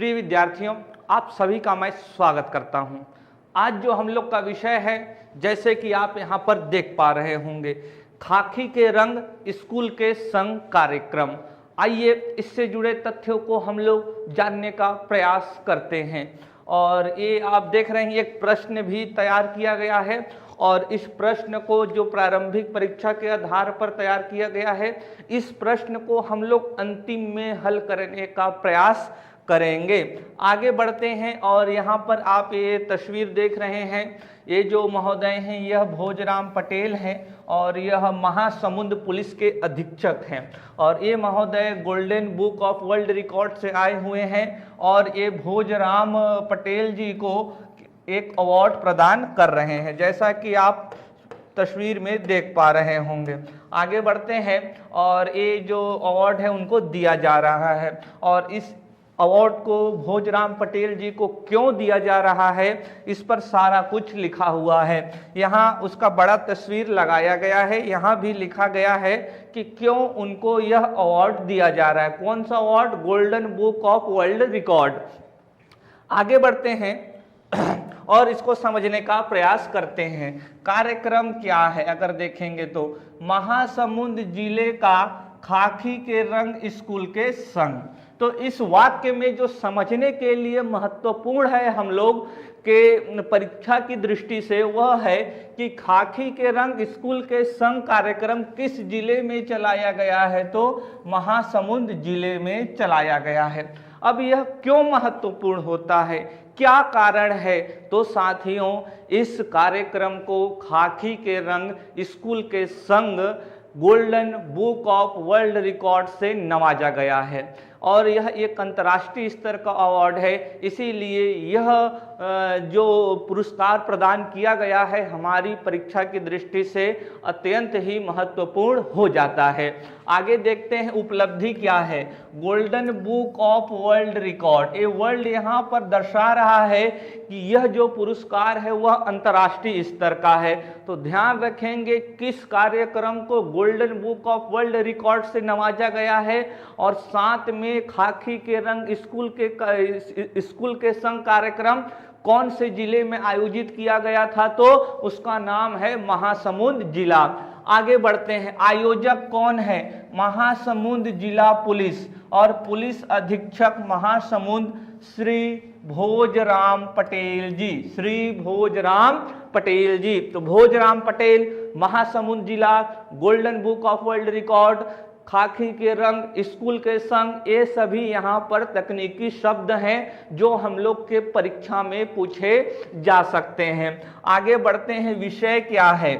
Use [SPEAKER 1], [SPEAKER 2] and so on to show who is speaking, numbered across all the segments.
[SPEAKER 1] प्रिय विद्यार्थियों, आप सभी का मैं स्वागत करता हूं। आज जो हम लोग का विषय है, जैसे कि आप यहां पर देख पा रहे होंगे, खाकी के रंग स्कूल के संग कार्यक्रम। आइए इससे जुड़े तथ्यों को हम लोग जानने का प्रयास करते हैं। और ये आप देख रहे हैं, एक प्रश्न भी तैयार किया गया है और इस प्रश्न को जो प्रारंभिक परीक्षा के आधार पर तैयार किया गया है, इस प्रश्न को हम लोग अंतिम में हल करने का प्रयास करेंगे। आगे बढ़ते हैं और यहाँ पर आप ये तस्वीर देख रहे हैं, ये जो महोदय हैं यह भोजराम पटेल हैं और यह महासमुंद पुलिस के अधीक्षक हैं। और ये महोदय golden book of world record से आए हुए हैं और ये भोजराम पटेल जी को एक अवार्ड प्रदान कर रहे हैं, जैसा कि आप तस्वीर में देख पा रहे होंगे। आगे बढ़ते हैं और ये जो अवार्ड है उनको दिया जा रहा है और इस अवार्ड को भोजराम पटेल जी को क्यों दिया जा रहा है, इस पर सारा कुछ लिखा हुआ है। यहाँ उसका बड़ा तस्वीर लगाया गया है, यहाँ भी लिखा गया है कि क्यों उनको यह अवार्ड दिया जा रहा है। कौन सा award? Golden book of world record. आगे बढ़ते हैं और इसको समझने का प्रयास करते हैं। कार्यक्रम क्या है अगर देखेंगे तो, महासमुंद जिले का खाकी के रंग स्कूल के संग। तो इस वाक्य में जो समझने के लिए महत्वपूर्ण है हम लोग के परीक्षा की दृष्टि से, वह है कि खाकी के रंग स्कूल के संग कार्यक्रम किस जिले में चलाया गया है, तो महासमुंद जिले में चलाया गया है। अब यह क्यों महत्वपूर्ण होता है, क्या कारण है? तो साथियों, इस कार्यक्रम को खाकी के रंग स्कूल के संग golden book of world record से नवाजा गया है और यह एक अंतर्राष्ट्रीय स्तर का अवार्ड है। इसीलिए यह जो पुरस्कार प्रदान किया गया है हमारी परीक्षा की दृष्टि से अत्यंत ही महत्वपूर्ण हो जाता है। आगे देखते हैं उपलब्धि क्या है। Golden book of world record, ये वर्ल्ड यहाँ पर दर्शा रहा है कि यह जो पुरस्कार है वह अंतर्राष्ट्रीय स्तर का है। तो ध्यान रखेंगे किस कार्यक्रम को golden book of world record से नवाजा गया है और साथ में खाकी के रंग स्कूल के संग कार्यक्रम कौन से जिले में आयोजित किया गया था, तो उसका नाम है महासमुंद जिला। आगे बढ़ते हैं, आयोजक कौन है? महासमुंद जिला पुलिस और पुलिस अधीक्षक महासमुंद श्री भोजराम पटेल जी, श्री भोजराम पटेल जी। तो भोजराम पटेल, महासमुंद जिला, golden book of world record, खाकी के रंग स्कूल के संग, ये सभी यहाँ पर तकनीकी शब्द हैं जो हम लोग के परीक्षा में पूछे जा सकते हैं। आगे बढ़ते हैं, विषय क्या है?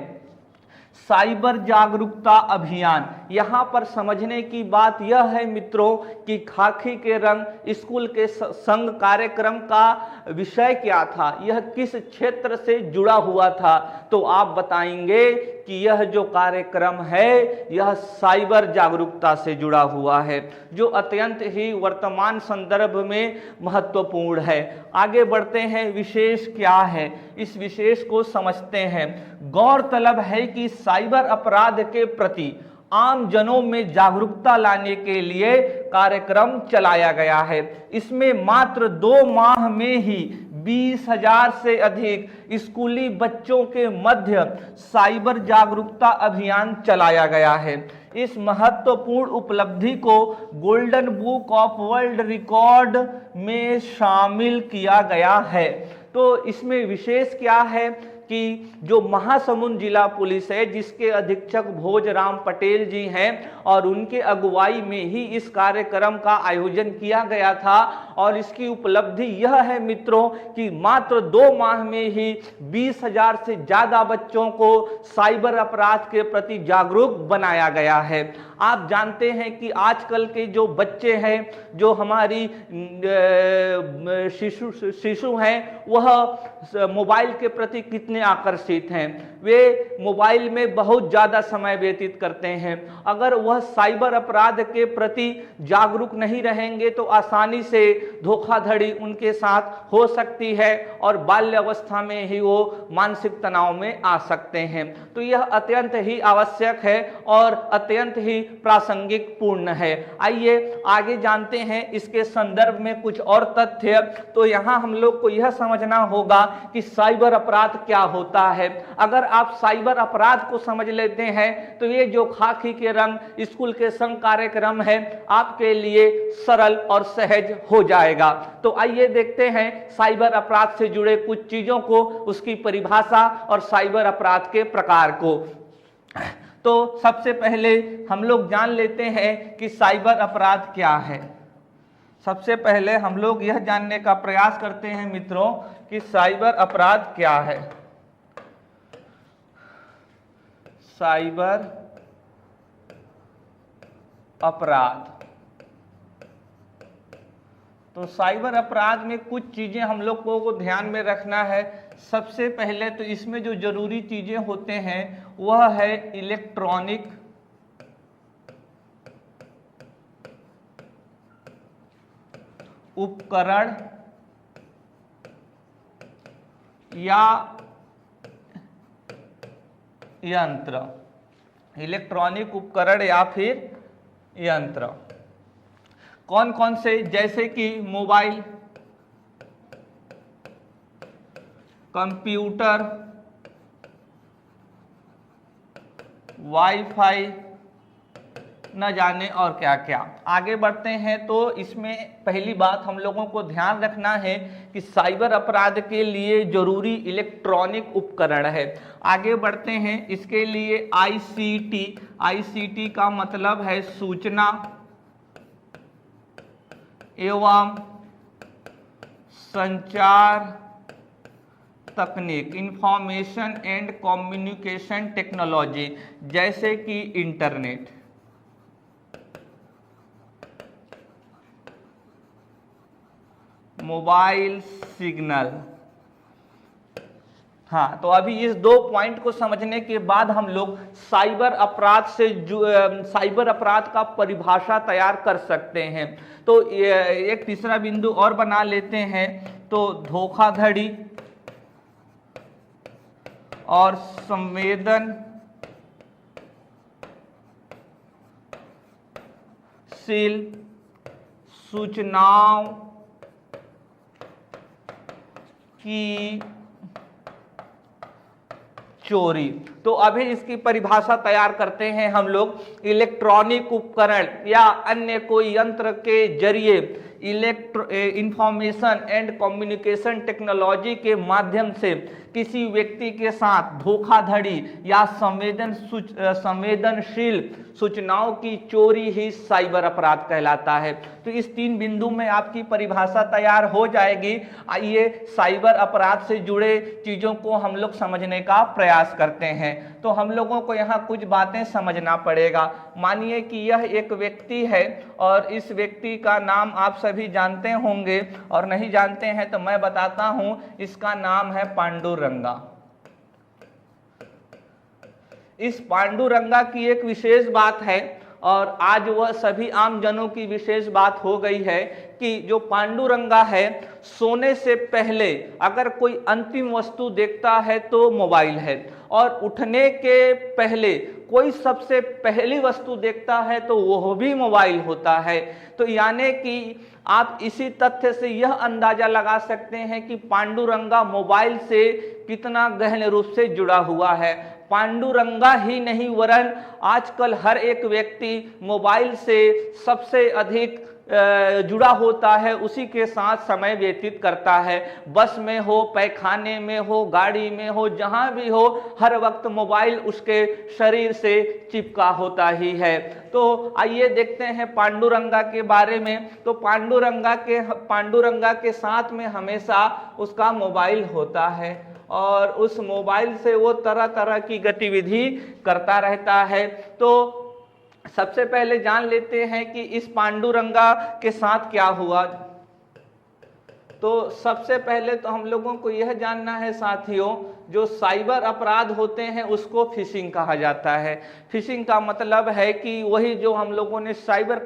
[SPEAKER 1] साइबर जागरूकता अभियान। यहाँ पर समझने की बात यह है मित्रों कि खाकी के रंग स्कूल के संग कार्यक्रम का विषय क्या था, यह किस क्षेत्र से जुड़ा हुआ था। तो आप बताएंगे कि यह जो कार्यक्रम है यह साइबर जागरूकता से जुड़ा हुआ है, जो अत्यंत ही वर्तमान संदर्भ में महत्वपूर्ण है। आगे बढ़ते हैं, विशेष क्या है, इस विशेष को समझते हैं। गौरतलब है कि साइबर अपराध के प्रति आम जनों में जागरूकता लाने के लिए कार्यक्रम चलाया गया है। इसमें मात्र 2 माह में ही 20,000 से अधिक स्कूली बच्चों के मध्य साइबर जागरूकता अभियान चलाया गया है। इस महत्वपूर्ण उपलब्धि को golden book of world record में शामिल किया गया है। तो इसमें विशेष क्या है कि जो महासमुंद जिला पुलिस है, जिसके अधीक्षक भोजराम पटेल जी हैं और उनके अगुवाई में ही इस कार्यक्रम का आयोजन किया गया था और इसकी उपलब्धि यह है मित्रों कि मात्र 2 माह में ही 20,000 से ज्यादा बच्चों को साइबर अपराध के प्रति जागरूक बनाया गया है। आप जानते हैं कि आजकल के जो बच्चे हैं, जो हमारी शिशु हैं, वह मोबाइल के प्रति कितने आकर्षित हैं। वे मोबाइल में बहुत ज़्यादा समय व्यतीत करते हैं। अगर वह साइबर अपराध के प्रति जागरूक नहीं रहेंगे तो आसानी से धोखाधड़ी उनके साथ हो सकती है और बाल्यावस्था में ही वो मानसिक तनाव में आ सकते हैं। तो यह अत्यंत ही आवश्यक है और अत्यंत ही प्रासंगिक पूर्ण है। आइए आगे जानते हैं इसके संदर्भ में कुछ और तथ्य। तो यहाँ हम लोग को यह समझना होगा कि साइबर अपराध क्या होता है। अगर आप साइबर अपराध को समझ लेते हैं तो ये जो खाकी के रंग स्कूल के संघ कार्यक्रम है आपके लिए सरल और सहज हो जाएगा। तो आइए देखते हैं साइबर अपराध से जुड़े कुछ चीजों को, उसकी परिभाषा और साइबर अपराध के प्रकार को। तो सबसे पहले हम लोग जान लेते हैं कि साइबर अपराध क्या है। सबसे पहले हम लोग यह जानने का प्रयास करते हैं मित्रों कि साइबर अपराध क्या है। साइबर अपराध, तो साइबर अपराध में कुछ चीजें हम लोग को ध्यान में रखना है। सबसे पहले तो इसमें जो जरूरी चीजें होते हैं वह है इलेक्ट्रॉनिक उपकरण या यंत्र, इलेक्ट्रॉनिक उपकरण या फिर यंत्र। कौन कौन से, जैसे कि मोबाइल, कंप्यूटर, वाईफाई, न जाने और क्या क्या। आगे बढ़ते हैं तो इसमें पहली बात हम लोगों को ध्यान रखना है कि साइबर अपराध के लिए जरूरी इलेक्ट्रॉनिक उपकरण है। आगे बढ़ते हैं, इसके लिए आईसीटी, आईसीटी का मतलब है सूचना एवं संचार तकनीक, इंफॉर्मेशन एंड कम्युनिकेशन टेक्नोलॉजी, जैसे कि इंटरनेट, मोबाइल सिग्नल। हाँ, तो अभी इस दो पॉइंट को समझने के बाद हम लोग साइबर अपराध से साइबर अपराध का परिभाषा तैयार कर सकते हैं। तो एक तीसरा बिंदु और बना लेते हैं, तो धोखाधड़ी और संवेदनशील सूचनाओं की चोरी। तो अभी इसकी परिभाषा तैयार करते हैं हम लोग। इलेक्ट्रॉनिक उपकरण या अन्य कोई यंत्र के जरिए इंफॉर्मेशन एंड कम्युनिकेशन टेक्नोलॉजी के माध्यम से किसी व्यक्ति के साथ धोखाधड़ी या संवेदनशील सूचनाओं की चोरी ही साइबर अपराध कहलाता है। तो इस तीन बिंदु में आपकी परिभाषा तैयार हो जाएगी। आइए साइबर अपराध से जुड़े चीजों को हम लोग समझने का प्रयास करते हैं। तो हम लोगों को यहाँ कुछ बातें समझना पड़ेगा। मानिए कि यह एक व्यक्ति है और इस व्यक्ति का नाम आप सभी जानते होंगे, और नहीं जानते हैं तो मैं बताता हूं, इसका नाम है पांडुरंगा। इस पांडुरंगा की एक विशेष बात है और आज वह सभी आम जनों की विशेष बात हो गई है कि जो पांडुरंगा है, सोने से पहले अगर कोई अंतिम वस्तु देखता है तो मोबाइल है, और उठने के पहले कोई सबसे पहली वस्तु देखता है तो वह भी मोबाइल होता है। तो यानी कि आप इसी तथ्य से यह अंदाजा लगा सकते हैं कि पांडुरंगा मोबाइल से कितना गहन रूप से जुड़ा हुआ है। पांडुरंगा ही नहीं वरन आजकल हर एक व्यक्ति मोबाइल से सबसे अधिक जुड़ा होता है, उसी के साथ समय व्यतीत करता है। बस में हो, पैखाने में हो, गाड़ी में हो, जहां भी हो, हर वक्त मोबाइल उसके शरीर से चिपका होता ही है। तो आइए देखते हैं पांडुरंगा के बारे में। तो पांडुरंगा के साथ में हमेशा उसका मोबाइल होता है और उस मोबाइल से वो तरह तरह की गतिविधि करता रहता है। तो सबसे पहले जान लेते हैं कि इस पांडुरंगा के साथ क्या हुआ। तो सबसे पहले तो हम लोगों को यह जानना है साथियों, जो साइबर अपराध होते हैं उसको फिशिंग कहा जाता है। फिशिंग का मतलब है कि वही जो हम लोगों ने साइबर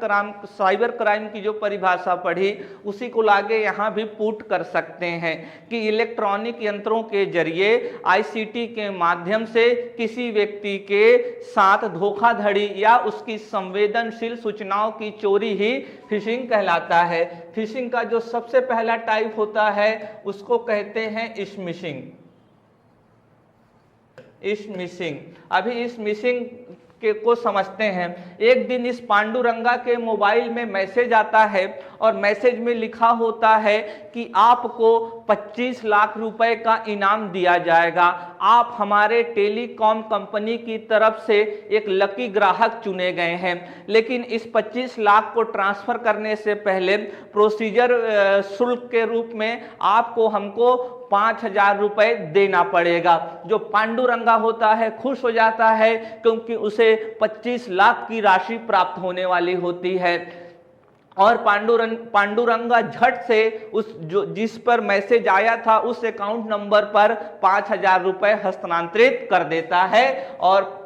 [SPEAKER 1] क्राइम की जो परिभाषा पढ़ी उसी को लाके यहाँ भी पुट कर सकते हैं कि इलेक्ट्रॉनिक यंत्रों के जरिए आईसीटी के माध्यम से किसी व्यक्ति के साथ धोखाधड़ी या उसकी संवेदनशील सूचनाओं की चोरी ही फिशिंग कहलाता है। फिशिंग का जो सबसे पहला टाइप होता है उसको कहते हैं स्मिशिंग। स्मिशिंग, अभी स्मिशिंग को समझते हैं। एक दिन इस पांडुरंगा के मोबाइल में मैसेज आता है और मैसेज में लिखा होता है कि आपको 25 लाख रुपए का इनाम दिया जाएगा, आप हमारे टेलीकॉम कंपनी की तरफ से एक लकी ग्राहक चुने गए हैं। लेकिन इस 25 लाख को ट्रांसफर करने से पहले प्रोसीजर शुल्क के रूप में आपको हमको 5,000 रुपए देना पड़ेगा। जो पांडुरंगा होता है खुश हो जाता है क्योंकि उसे 25 लाख की राशि प्राप्त होने वाली होती है और पांडुरंगा झट से जिस पर मैसेज आया था उस अकाउंट नंबर पर 5,000 रुपए हस्तांतरित कर देता है और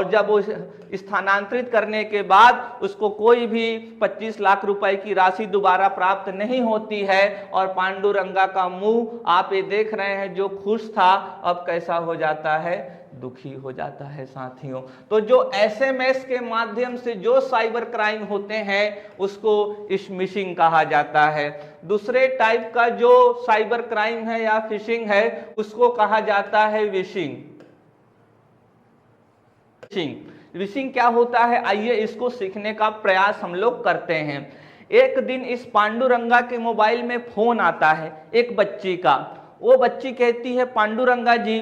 [SPEAKER 1] जब वो स्थानांतरित करने के बाद उसको कोई भी 25 लाख रुपए की राशि दोबारा प्राप्त नहीं होती है और पांडुरंगा का मुंह आप ये देख रहे हैं, जो खुश था अब कैसा हो जाता है, दुखी हो जाता है साथियों। तो जो एसएमएस के माध्यम से जो साइबर क्राइम होते हैं उसको स्मिशिंग कहा जाता है। दूसरे टाइप का जो साइबर क्राइम है या फिशिंग है उसको कहा जाता है विशिंग। विशिंग क्या होता है, आइए इसको सीखने का प्रयास हम लोग करते हैं। एक दिन इस पांडुरंगा के मोबाइल में फोन आता है एक बच्ची का। वो बच्ची कहती है, पांडुरंगा जी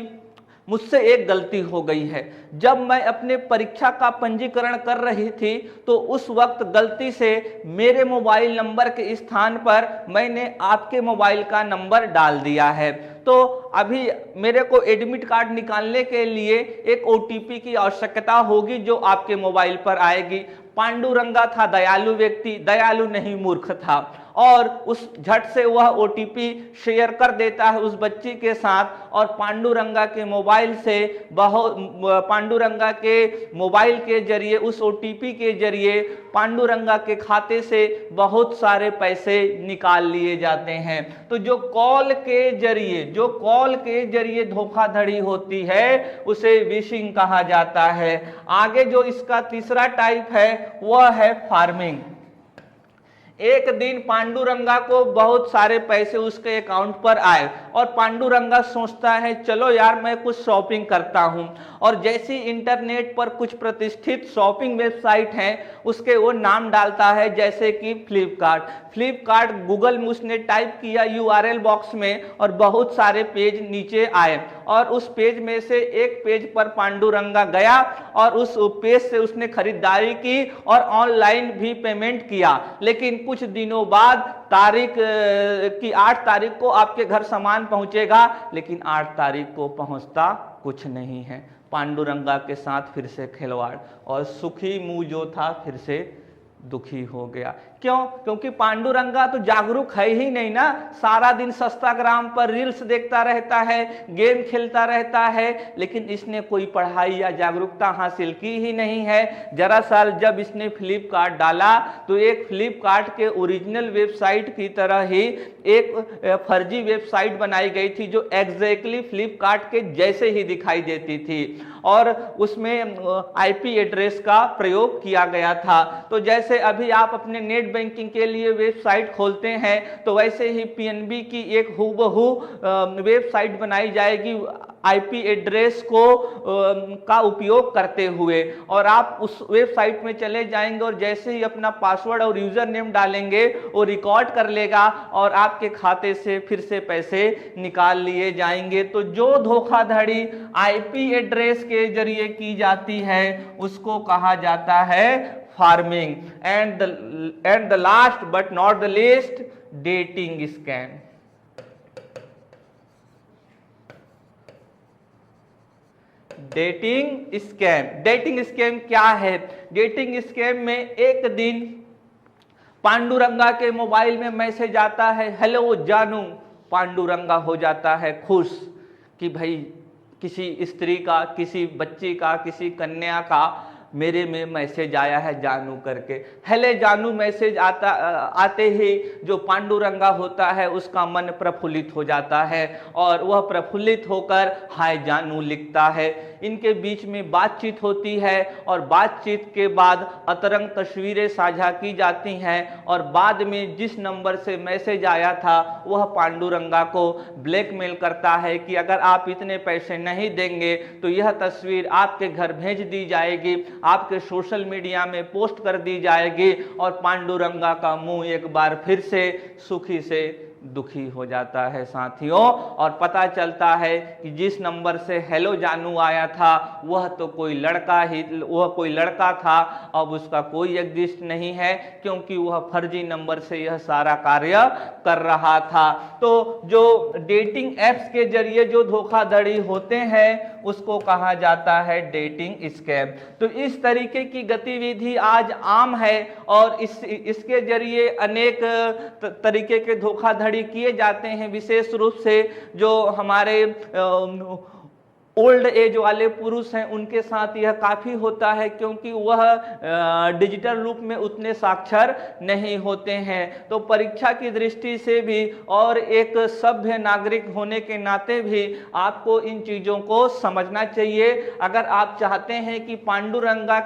[SPEAKER 1] मुझसे एक गलती हो गई है। जब मैं अपने परीक्षा का पंजीकरण कर रही थी तो उस वक्त गलती से मेरे मोबाइल नंबर के स्थान पर मैंने आपके मोबाइल का नंबर डाल दिया है। तो अभी मेरे को एडमिट कार्ड निकालने के लिए एक ओटीपी की आवश्यकता होगी जो आपके मोबाइल पर आएगी। पांडुरंगा था दयालु व्यक्ति, दयालु नहीं मूर्ख था, और उस झट से वह ओटीपी शेयर कर देता है उस बच्ची के साथ और पांडुरंगा के मोबाइल से पांडुरंगा के मोबाइल के जरिए उस ओटीपी के जरिए पांडुरंगा के खाते से बहुत सारे पैसे निकाल लिए जाते हैं। तो जो कॉल के जरिए धोखाधड़ी होती है उसे विशिंग कहा जाता है। आगे जो इसका तीसरा टाइप है वह है फार्मिंग। एक दिन पांडुरंगा को बहुत सारे पैसे उसके अकाउंट पर आए और पांडुरंगा सोचता है चलो यार मैं कुछ शॉपिंग करता हूं, और जैसी इंटरनेट पर कुछ प्रतिष्ठित शॉपिंग वेबसाइट हैं उसके वो नाम डालता है, जैसे कि फ्लिपकार्ट गूगल में उसने टाइप किया यूआरएल बॉक्स में और बहुत सारे पेज नीचे आए और उस पेज में से एक पेज पर पांडुरंगा गया और उस पेज से उसने खरीदारी की और ऑनलाइन भी पेमेंट किया। लेकिन कुछ दिनों बाद तारीख की 8 तारीख को आपके घर सामान पहुंचेगा, लेकिन 8 तारीख को पहुंचता कुछ नहीं है। पांडुरंगा के साथ फिर से खिलवाड़ और सुखी मुंह जो था फिर से दुखी हो गया। क्यों? क्योंकि पांडुरंगा तो जागरूक है ही नहीं ना, सारा दिन सस्ताग्राम पर रील्स देखता रहता है, गेम खेलता रहता है, लेकिन इसने कोई पढ़ाई या जागरूकता हासिल की ही नहीं है। दरअसल जब इसने फ्लिपकार्ट डाला तो एक फ्लिपकार्ट के ओरिजिनल वेबसाइट की तरह ही एक फर्जी वेबसाइट बनाई गई थी जो एग्जैक्टली फ्लिपकार्ट के जैसे ही दिखाई देती थी और उसमें आईपी एड्रेस का प्रयोग किया गया था। तो जैसे अभी आप अपने नेट बैंकिंग के लिए वेबसाइट खोलते हैं तो वैसे ही पीएनबी की एक हूबहू वेबसाइट बनाई जाएगी आईपी एड्रेस को का उपयोग करते हुए, और आप उस वेबसाइट में चले जाएंगे और जैसे ही अपना पासवर्ड और यूजर नेम डालेंगे वो रिकॉर्ड कर लेगा और आपके खाते से फिर से पैसे निकाल लिए जाएंगे। तो जो धोखाधड़ी आईपी एड्रेस के जरिए की जाती है उसको कहा जाता है farming. And the last but not the least, dating scam. Dating scam क्या है? डेटिंग स्कैम में एक दिन पांडुरंगा के मोबाइल में मैसेज आता है, हेलो जानू। पांडुरंगा हो जाता है खुश कि भाई किसी स्त्री का, किसी बच्ची का, किसी कन्या का मेरे में मैसेज आया है जानू करके। हेले जानू मैसेज आते ही जो पांडुरंगा होता है उसका मन प्रफुल्लित हो जाता है और वह प्रफुल्लित होकर हाय जानू लिखता है। इनके बीच में बातचीत होती है और बातचीत के बाद अतरंग तस्वीरें साझा की जाती हैं और बाद में जिस नंबर से मैसेज आया था वह पांडुरंगा को ब्लैकमेल करता है कि अगर आप इतने पैसे नहीं देंगे तो यह तस्वीर आपके घर भेज दी जाएगी, आपके सोशल मीडिया में पोस्ट कर दी जाएगी और पांडुरंगा का मुंह एक बार फिर से सुखी से दुखी हो जाता है साथियों। और पता चलता है कि जिस नंबर से हेलो जानू आया था वह तो कोई लड़का था, अब उसका कोई एग्जिस्ट नहीं है क्योंकि वह फर्जी नंबर से यह सारा कार्य कर रहा था। तो जो डेटिंग एप्स के जरिए जो धोखाधड़ी होते हैं उसको कहा जाता है डेटिंग स्कैम। तो इस तरीके की गतिविधि आज आम है और इसके जरिए अनेक तरीके के धोखाधड़ी किए जाते हैं। विशेष रूप से जो हमारे ओल्ड एज वाले पुरुष हैं उनके साथ यह काफी होता है क्योंकि वह डिजिटल रूप में उतने साक्षर नहीं होते हैं। तो परीक्षा की दृष्टि से भी और एक सभ्य नागरिक होने के नाते भी आपको इन चीजों को समझना चाहिए। अगर आप चाहते हैं कि पांडुरंगा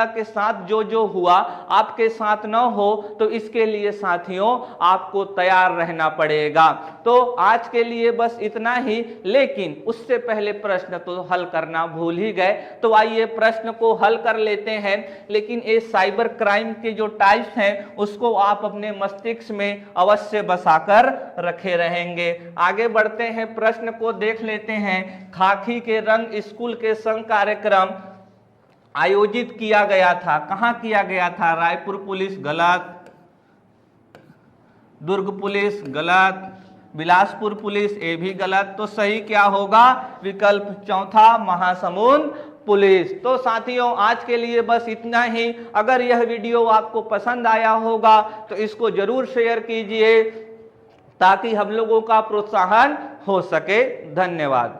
[SPEAKER 1] के साथ जो हुआ आपके साथ न हो तो इसके लिए साथियों आपको तैयार रहना पड़ेगा। तो आज के लिए बस इतना ही, लेकिन उससे पहले प्रश्न तो हल करना भूल ही गए। तो आइए प्रश्न को हल कर लेते हैं, लेकिन ये साइबर क्राइम के जो टाइप्स हैं उसको आप अपने मस्तिष्क में अवश्य बसाकर रखे रहेंगे। आगे बढ़ते हैं, प्रश्न को देख लेते हैं। खाकी के रंग स्कूल के संघ कार्यक्रम आयोजित किया गया था, कहां किया गया था? रायपुर पुलिस गलत, दुर्ग पुलिस गलत, बिलासपुर पुलिस ये भी गलत। तो सही क्या होगा? विकल्प चौथा महासमुंद पुलिस। तो साथियों आज के लिए बस इतना ही। अगर यह वीडियो आपको पसंद आया होगा तो इसको जरूर शेयर कीजिए ताकि हम लोगों का प्रोत्साहन हो सके। धन्यवाद।